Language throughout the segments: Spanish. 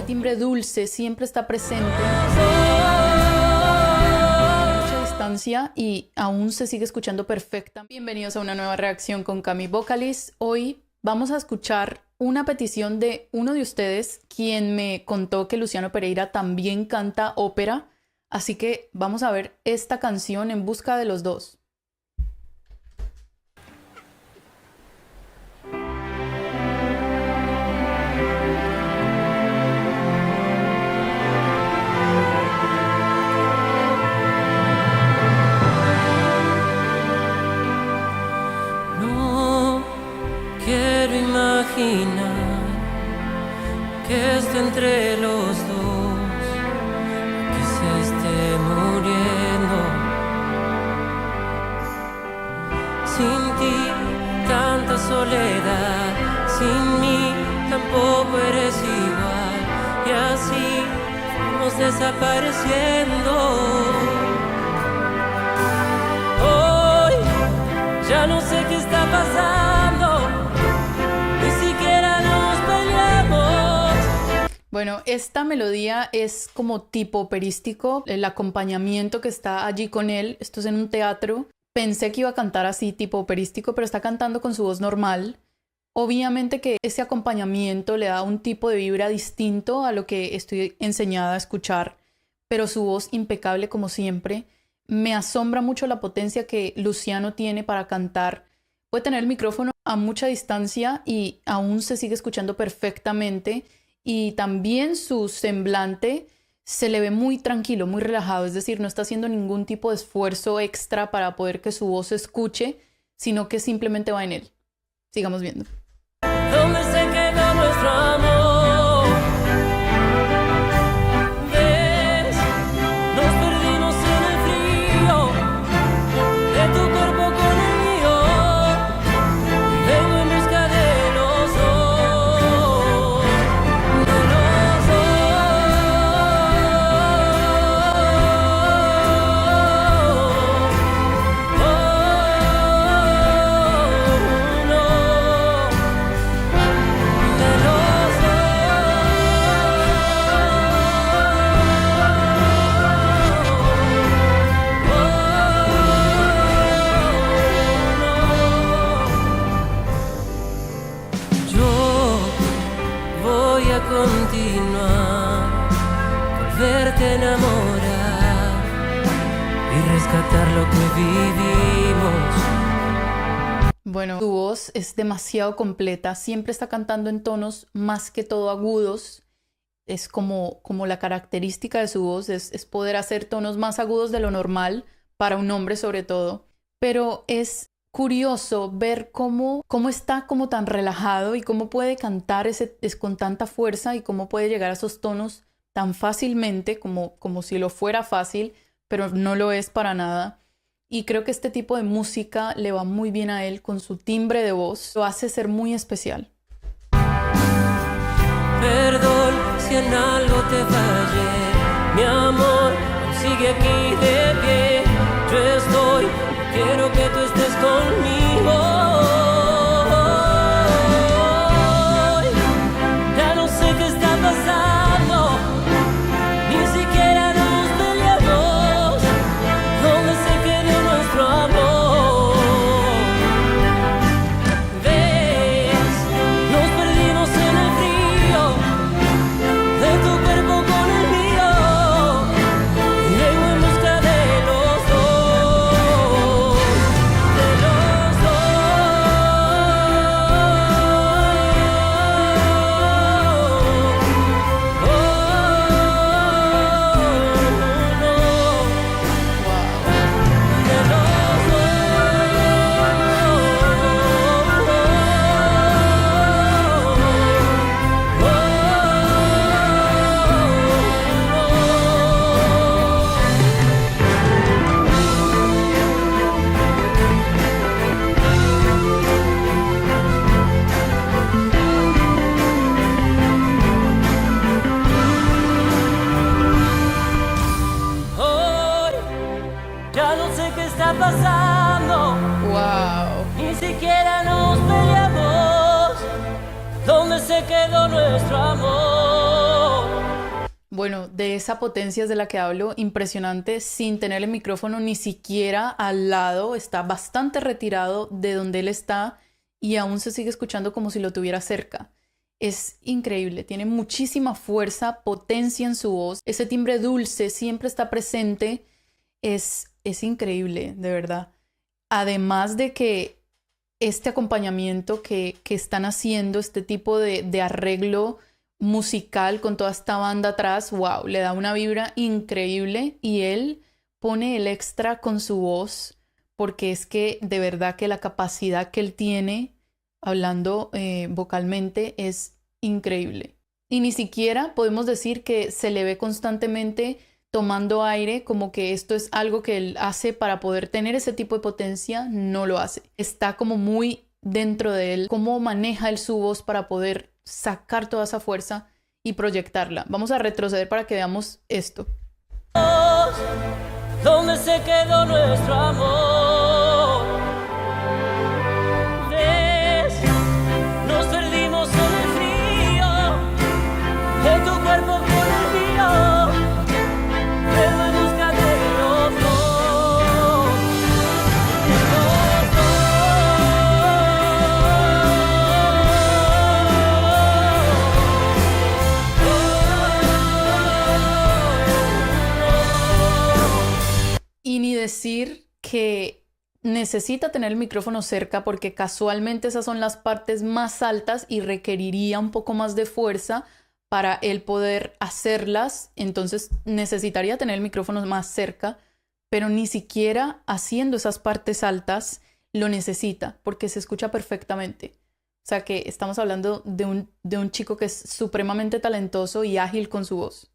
timbre dulce siempre está presente. Mucha distancia y aún se sigue escuchando perfecta. Bienvenidos a una nueva reacción con Cami Vocalist. Hoy vamos a escuchar una petición de uno de ustedes, quien me contó que Luciano Pereira también canta ópera. Así que vamos a ver esta canción En busca de los dos. Quiero imaginar que esté entre los dos, que se esté muriendo. Sin ti, tanta soledad, sin mí tampoco eres igual, y así fuimos desapareciendo. Hoy ya no sé qué está pasando. Bueno, esta melodía es como tipo operístico, el acompañamiento que está allí con él, esto es en un teatro. Pensé que iba a cantar así tipo operístico, pero está cantando con su voz normal. Obviamente que ese acompañamiento le da un tipo de vibra distinto a lo que estoy enseñada a escuchar, pero su voz impecable como siempre. Me asombra mucho la potencia que Luciano tiene para cantar. Puede tener el micrófono a mucha distancia y aún se sigue escuchando perfectamente. Y también su semblante se le ve muy tranquilo, muy relajado. Es decir, no está haciendo ningún tipo de esfuerzo extra para poder que su voz se escuche, sino que simplemente va en él. Sigamos viendo. ¿Dónde se quedó nuestro amor? ¿Ves? Nos perdimos en el frío de tu cuerpo con el mío. Vengo en busca de los dos. Continuar, volverte a enamorar y rescatar lo que vivimos. Bueno, su voz es demasiado completa, siempre está cantando en tonos más que todo agudos. Es como la característica de su voz, es poder hacer tonos más agudos de lo normal, para un hombre sobre todo. Pero es curioso ver cómo está como tan relajado y cómo puede cantar es con tanta fuerza y cómo puede llegar a esos tonos tan fácilmente como si lo fuera fácil, pero no lo es para nada. Y creo que este tipo de música le va muy bien a él con su timbre de voz, lo hace ser muy especial. Perdón si en algo te fallé, mi amor, sigue aquí de pie. Yo estoy, quiero que tú estés conmigo. Ya no sé qué está pasando, ni siquiera nos peleamos. ¿Dónde se quedó nuestro amor? ¿Ves? Nos perdimos en el frío de tu cuerpo con el mío. Y vengo en busca de los dos, de los pasando. ¡Wow! Ni siquiera nos peleamos. ¿Dónde se quedó nuestro amor? Bueno, de esa potencia es de la que hablo, impresionante, sin tener el micrófono ni siquiera al lado, está bastante retirado de donde él está y aún se sigue escuchando como si lo tuviera cerca. Es increíble, tiene muchísima fuerza, potencia en su voz, ese timbre dulce siempre está presente, es increíble, de verdad. Además de que este acompañamiento que están haciendo, este tipo de arreglo musical con toda esta banda atrás, wow, le da una vibra increíble y él pone el extra con su voz porque es que de verdad que la capacidad que él tiene hablando vocalmente es increíble. Y ni siquiera podemos decir que se le ve constantemente tomando aire, como que esto es algo que él hace para poder tener ese tipo de potencia, no lo hace. Está como muy dentro de él, cómo maneja él su voz para poder sacar toda esa fuerza y proyectarla. Vamos a retroceder para que veamos esto. ¿Dónde se quedó nuestro amor? ¿Ves? Nos perdimos en el frío de tu cuerpo con el mío. Vengo en busca de los dos. Los dos. Y ni decir que necesita tener el micrófono cerca porque casualmente esas son las partes más altas y requeriría un poco más de fuerza para él poder hacerlas. Entonces necesitaría tener el micrófono más cerca, pero ni siquiera haciendo esas partes altas lo necesita porque se escucha perfectamente. O sea que estamos hablando de un chico que es supremamente talentoso y ágil con su voz.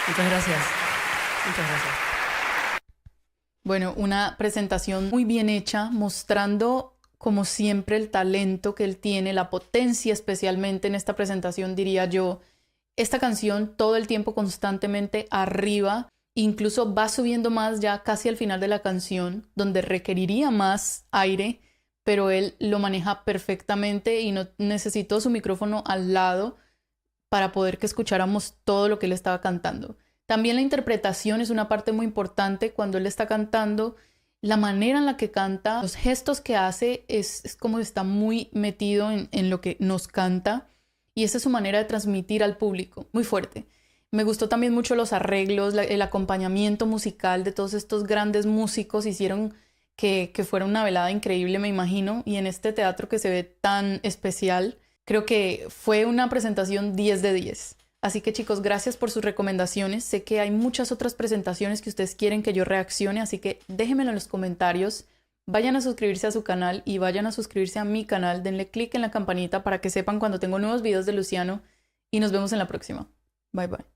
Muchas gracias. Muchas gracias. Bueno, una presentación muy bien hecha, mostrando como siempre el talento que él tiene, la potencia especialmente en esta presentación, diría yo. Esta canción todo el tiempo constantemente arriba, incluso va subiendo más ya casi al final de la canción, donde requeriría más aire, pero él lo maneja perfectamente y no necesitó su micrófono al lado para poder que escucháramos todo lo que él estaba cantando. También la interpretación es una parte muy importante cuando él está cantando. La manera en la que canta, los gestos que hace, es como está muy metido en lo que nos canta. Y esa es su manera de transmitir al público, muy fuerte. Me gustó también mucho los arreglos, el acompañamiento musical de todos estos grandes músicos. Hicieron que fuera una velada increíble, me imagino. Y en este teatro que se ve tan especial, creo que fue una presentación 10 de 10. Así que chicos, gracias por sus recomendaciones. Sé que hay muchas otras presentaciones que ustedes quieren que yo reaccione, así que déjenmelo en los comentarios. Vayan a suscribirse a su canal y vayan a suscribirse a mi canal. Denle click en la campanita para que sepan cuando tengo nuevos videos de Luciano y nos vemos en la próxima. Bye bye.